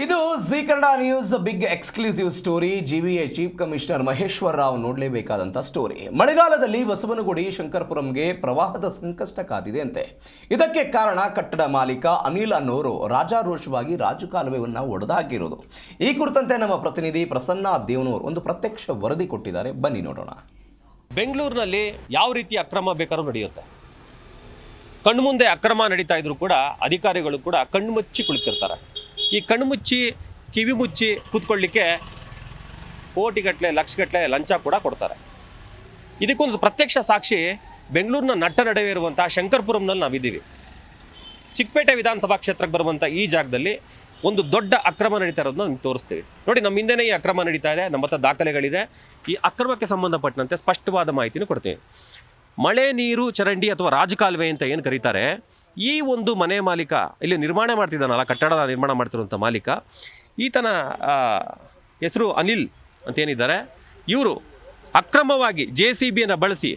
ಇದು Zee Kannada news big exclusive story. G V A chief commissioner Maheshwara Rao ನೋಡಲೇಬೇಕಾದಂಥ story. ಮಳೆಗಾಲದಲ್ಲಿ ಬಸವನಗುಡಿ ಶಂಕರಪುರಂಗೆ ಪ್ರವಾಹದ ಸಂಕಷ್ಟ ಕಾದಿದೆ ಅಂತೆ. ಇದಕ್ಕೆ ಕಾರಣ ಕಟ್ಟಡ ಮಾಲೀಕ ಅನಿಲ್ ಅನ್ನೋರು ರಾಜಾರೋಷವಾಗಿ ರಾಜಕಾಲುವೆಯನ್ನು ಒಡೆದಾಕಿರೋದು. ಈ ಕುರಿತಂತೆ ನಮ್ಮ ಪ್ರತಿನಿಧಿ ಪ್ರಸನ್ನ ದೇವನೂರ್ ಒಂದು ಪ್ರತ್ಯಕ್ಷ ವರದಿ ಕೊಟ್ಟಿದ್ದಾರೆ. ಬನ್ನಿ ನೋಡೋಣ. ಬೆಂಗಳೂರಿನಲ್ಲಿ ಯಾವ ರೀತಿ ಅಕ್ರಮ ಬೇಕಾದ್ರೂ ನಡೆಯುತ್ತೆ. ಕಣ್ಮುಂದೆ ಅಕ್ರಮ ನಡೀತಾ ಇದ್ರು ಕೂಡ ಅಧಿಕಾರಿಗಳು ಕೂಡ ಕಣ್ಮುಚ್ಚಿ ಕುಳಿತಿರ್ತಾರೆ. ಈ ಕಣ್ಮುಚ್ಚಿ ಕಿವಿ ಮುಚ್ಚಿ ಕೂತ್ಕೊಳ್ಳಿಕ್ಕೆ ಕೋಟಿಗಟ್ಟಲೆ ಲಕ್ಷಗಟ್ಟಲೆ ಲಂಚ ಕೂಡ ಕೊಡ್ತಾರೆ. ಇದಕ್ಕೊಂದು ಪ್ರತ್ಯಕ್ಷ ಸಾಕ್ಷಿ ಬೆಂಗಳೂರಿನ ನಟ್ಟ ನಡುವೆ ಇರುವಂಥ ಶಂಕರಪುರಂನಲ್ಲಿ ನಾವಿದ್ದೀವಿ. ಚಿಕ್ಕಪೇಟೆ ವಿಧಾನಸಭಾ ಕ್ಷೇತ್ರಕ್ಕೆ ಬರುವಂಥ ಈ ಜಾಗದಲ್ಲಿ ಒಂದು ದೊಡ್ಡ ಅಕ್ರಮ ನಡೀತಾ ಇರೋದನ್ನ ನಿಮ್ಗೆ ತೋರಿಸ್ತೀವಿ. ನೋಡಿ, ನಮ್ಮ ಹಿಂದೆನೇ ಈ ಅಕ್ರಮ ನಡೀತಾ ಇದೆ, ನಮ್ಮ ಹತ್ರ ದಾಖಲೆಗಳಿದೆ. ಈ ಅಕ್ರಮಕ್ಕೆ ಸಂಬಂಧಪಟ್ಟಂತೆ ಸ್ಪಷ್ಟವಾದ ಮಾಹಿತಿನೂ ಕೊಡ್ತೀವಿ. ಮಳೆ ನೀರು ಚರಂಡಿ ಅಥವಾ ರಾಜಕಾಲುವೆ ಅಂತ ಏನು ಕರೀತಾರೆ, ಈ ಒಂದು ಮನೆ ಮಾಲೀಕ ಇಲ್ಲಿ ನಿರ್ಮಾಣ ಮಾಡ್ತಿದ್ದಾನಲ್ಲ, ಕಟ್ಟಡದ ನಿರ್ಮಾಣ ಮಾಡ್ತಿರುವಂಥ ಮಾಲೀಕ, ಈತನ ಹೆಸರು ಅನಿಲ್ ಅಂತೇನಿದ್ದಾರೆ. ಇವರು ಅಕ್ರಮವಾಗಿ JCBಯನ್ನು ಬಳಸಿ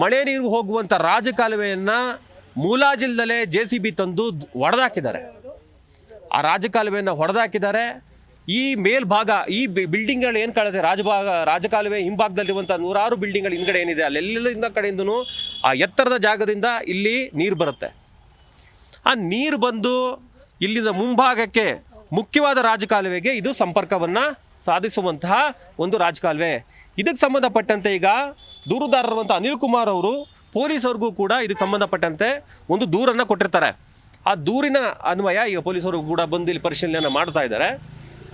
ಮಳೆ ನೀರು ಹೋಗುವಂಥ ರಾಜಕಾಲುವೆಯನ್ನು ಮುಲಾಜಿಲ್ದಲೇ JCB ತಂದು ಹೊಡೆದಾಕಿದ್ದಾರೆ. ಆ ರಾಜಕಾಲುವೆಯನ್ನು ಹೊಡೆದಾಕಿದ್ದಾರೆ. ಈ ಮೇಲ್ಭಾಗ, ಈ ಬಿಲ್ಡಿಂಗ್ಗಳು ಏನು ಕಾಣುತ್ತೆ, ರಾಜಕಾಲುವೆ ಹಿಂಭಾಗದಲ್ಲಿರುವಂಥ ನೂರಾರು ಬಿಲ್ಡಿಂಗ್ಗಳು ಹಿಂದ್ಗಡೆ ಏನಿದೆ, ಅಲ್ಲೆಲ್ಲಿಂದ ಕಡೆಯಿಂದನೂ ಆ ಎತ್ತರದ ಜಾಗದಿಂದ ಇಲ್ಲಿ ನೀರು ಬರುತ್ತೆ. ಆ ನೀರು ಬಂದು ಇಲ್ಲಿಂದ ಮುಂಭಾಗಕ್ಕೆ ಮುಖ್ಯವಾದ ರಾಜಕಾಲುವೆಗೆ ಇದು ಸಂಪರ್ಕವನ್ನು ಸಾಧಿಸುವಂತಹ ಒಂದು ರಾಜಕಾಲುವೆ. ಇದಕ್ಕೆ ಸಂಬಂಧಪಟ್ಟಂತೆ ಈಗ ದೂರುದಾರರುವಂಥ ಅನಿಲ್ ಕುಮಾರ್ ಅವರು ಪೊಲೀಸವ್ರಿಗೂ ಕೂಡ ಇದಕ್ಕೆ ಸಂಬಂಧಪಟ್ಟಂತೆ ಒಂದು ದೂರನ್ನು ಕೊಟ್ಟಿರ್ತಾರೆ. ಆ ದೂರಿನ ಅನ್ವಯ ಈಗ ಪೊಲೀಸರು ಕೂಡ ಬಂದು ಇಲ್ಲಿ ಪರಿಶೀಲನೆಯನ್ನು ಮಾಡ್ತಾ ಇದ್ದಾರೆ.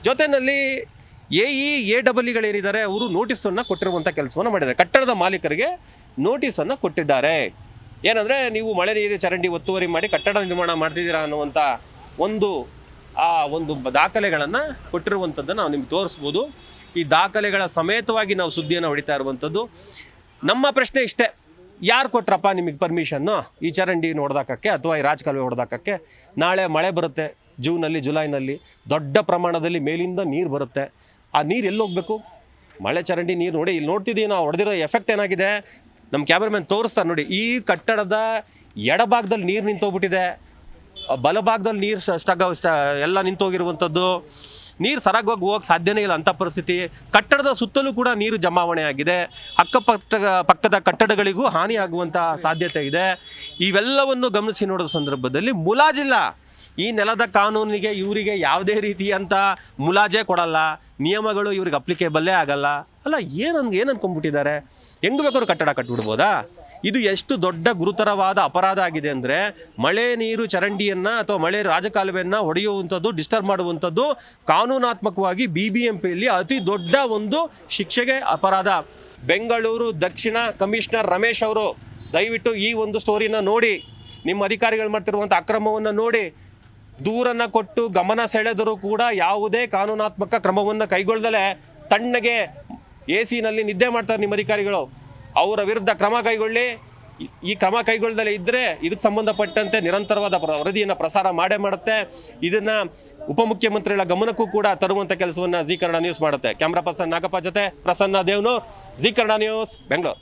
ಜೊತೆಯಲ್ಲಿ AEAEಗಳಿದ್ದಾರೆ, ಅವರು ನೋಟಿಸನ್ನು ಕೊಟ್ಟಿರುವಂಥ ಕೆಲಸವನ್ನು ಮಾಡಿದ್ದಾರೆ. ಕಟ್ಟಡದ ಮಾಲೀಕರಿಗೆ ನೋಟಿಸನ್ನು ಕೊಟ್ಟಿದ್ದಾರೆ. ಏನಂದರೆ, ನೀವು ಮಳೆ ನೀರು ಚರಂಡಿ ಒತ್ತುವರಿ ಮಾಡಿ ಕಟ್ಟಡ ನಿರ್ಮಾಣ ಮಾಡ್ತಿದ್ದೀರಾ ಅನ್ನುವಂಥ ಒಂದು ದಾಖಲೆಗಳನ್ನು ಕೊಟ್ಟಿರುವಂಥದ್ದನ್ನು ನಾವು ನಿಮ್ಗೆ ತೋರಿಸ್ಬೋದು. ಈ ದಾಖಲೆಗಳ ಸಮೇತವಾಗಿ ನಾವು ಸುದ್ದಿಯನ್ನು ಹೊಡಿತಾ ಇರುವಂಥದ್ದು. ನಮ್ಮ ಪ್ರಶ್ನೆ ಇಷ್ಟೇ, ಯಾರು ಕೊಟ್ರಪ್ಪ ನಿಮಗೆ ಪರ್ಮಿಷನ್ನು ಈ ಚರಂಡಿ ಹೊಡೆದಾಕಕ್ಕೆ ಅಥವಾ ಈ ರಾಜಕಾಲುವೆ ಹೊಡೆದಾಕಕ್ಕೆ? ನಾಳೆ ಮಳೆ ಬರುತ್ತೆ, ಜೂನಲ್ಲಿ ಜುಲೈನಲ್ಲಿ ದೊಡ್ಡ ಪ್ರಮಾಣದಲ್ಲಿ ಮೇಲಿಂದ ನೀರು ಬರುತ್ತೆ. ಆ ನೀರು ಎಲ್ಲಿ ಹೋಗಬೇಕು? ಮಳೆ ಚರಂಡಿ ನೀರು ನೋಡಿ, ಇಲ್ಲಿ ನೋಡ್ತಿದ್ದೀವಿ ನಾವು, ಹೊಡೆದಿರೋ ಎಫೆಕ್ಟ್ ಏನಾಗಿದೆ ನಮ್ಮ ಕ್ಯಾಮ್ರಾಮನ್ ತೋರಿಸ್ತಾರೆ ನೋಡಿ. ಈ ಕಟ್ಟಡದ ಎಡಭಾಗದಲ್ಲಿ ನೀರು ನಿಂತೋಗ್ಬಿಟ್ಟಿದೆ, ಬಲಭಾಗದಲ್ಲಿ ನೀರು ಎಲ್ಲ ನಿಂತೋಗಿರುವಂಥದ್ದು. ನೀರು ಸರಾಗವಾಗಿ ಹೋಗೋಕ್ಕೆ ಸಾಧ್ಯನೇ ಇಲ್ಲ ಅಂಥ ಪರಿಸ್ಥಿತಿ. ಕಟ್ಟಡದ ಸುತ್ತಲೂ ಕೂಡ ನೀರು ಜಮಾವಣೆ ಆಗಿದೆ. ಪಕ್ಕದ ಕಟ್ಟಡಗಳಿಗೂ ಹಾನಿಯಾಗುವಂಥ ಸಾಧ್ಯತೆ ಇದೆ. ಇವೆಲ್ಲವನ್ನು ಗಮನಿಸಿ ನೋಡೋ ಸಂದರ್ಭದಲ್ಲಿ ಮುಲಾಜಿಲ್ಲ. ಈ ನೆಲದ ಕಾನೂನಿಗೆ ಇವರಿಗೆ ಯಾವುದೇ ರೀತಿಯಂಥ ಮುಲಾಜೆ ಕೊಡಲ್ಲ, ನಿಯಮಗಳು ಇವ್ರಿಗೆ ಅಪ್ಲಿಕೇಬಲ್ಲೇ ಆಗಲ್ಲ. ಅಲ್ಲ, ಏನು ಅನ್ಕೊಂಡ್ಬಿಟ್ಟಿದ್ದಾರೆ? ಹೆಂಗೆ ಬೇಕಾದ್ರೂ ಕಟ್ಟಡ ಕಟ್ಟಿಬಿಡ್ಬೋದಾ? ಇದು ಎಷ್ಟು ದೊಡ್ಡ ಗುರುತರವಾದ ಅಪರಾಧ ಆಗಿದೆ ಅಂದರೆ, ಮಳೆ ನೀರು ಚರಂಡಿಯನ್ನು ಅಥವಾ ಮಳೆ ರಾಜಕಾಲುವೆಯನ್ನು ಹೊಡೆಯುವಂಥದ್ದು, ಡಿಸ್ಟರ್ಬ್ ಮಾಡುವಂಥದ್ದು ಕಾನೂನಾತ್ಮಕವಾಗಿ BBMPಯಲ್ಲಿ ಅತಿ ದೊಡ್ಡ ಒಂದು ಶಿಕ್ಷೆಗೆ ಅಪರಾಧ. ಬೆಂಗಳೂರು ದಕ್ಷಿಣ ಕಮಿಷನರ್ ರಮೇಶ್ ಅವರು ದಯವಿಟ್ಟು ಈ ಒಂದು ಸ್ಟೋರಿನ ನೋಡಿ, ನಿಮ್ಮ ಅಧಿಕಾರಿಗಳು ಮಾಡ್ತಿರುವಂಥ ಅಕ್ರಮವನ್ನು ನೋಡಿ, ದೂರನ್ನು ಕೊಟ್ಟು ಗಮನ ಸೆಳೆದರೂ ಕೂಡ ಯಾವುದೇ ಕಾನೂನಾತ್ಮಕ ಕ್ರಮವನ್ನು ಕೈಗೊಳ್ಳದಲೇ ತಣ್ಣಗೆ AC-ನಲ್ಲಿ ನಿದ್ದೆ ಮಾಡ್ತಾರೆ ನಿಮ್ಮ ಅಧಿಕಾರಿಗಳು. ಅವರ ವಿರುದ್ಧ ಕ್ರಮ ಕೈಗೊಳ್ಳಿ. ಈ ಕ್ರಮ ಕೈಗೊಳ್ಳದಲೇ ಇದ್ದರೆ ಇದಕ್ಕೆ ಸಂಬಂಧಪಟ್ಟಂತೆ ನಿರಂತರವಾದ ವರದಿಯನ್ನು ಪ್ರಸಾರ ಮಾಡೇ ಮಾಡುತ್ತೆ. ಇದನ್ನು ಉಪಮುಖ್ಯಮಂತ್ರಿಗಳ ಗಮನಕ್ಕೂ ಕೂಡ ತರುವಂಥ ಕೆಲಸವನ್ನು ಜಿ ಕನ್ನಡ ನ್ಯೂಸ್ ಮಾಡುತ್ತೆ. ಕ್ಯಾಮ್ರಾ ಪರ್ಸನ್ ನಾಗಪ್ಪ ಜೊತೆ ಪ್ರಸನ್ನ ದೇವನೂರ್, ಜಿ ಕನ್ನಡ ನ್ಯೂಸ್, ಬೆಂಗಳೂರು.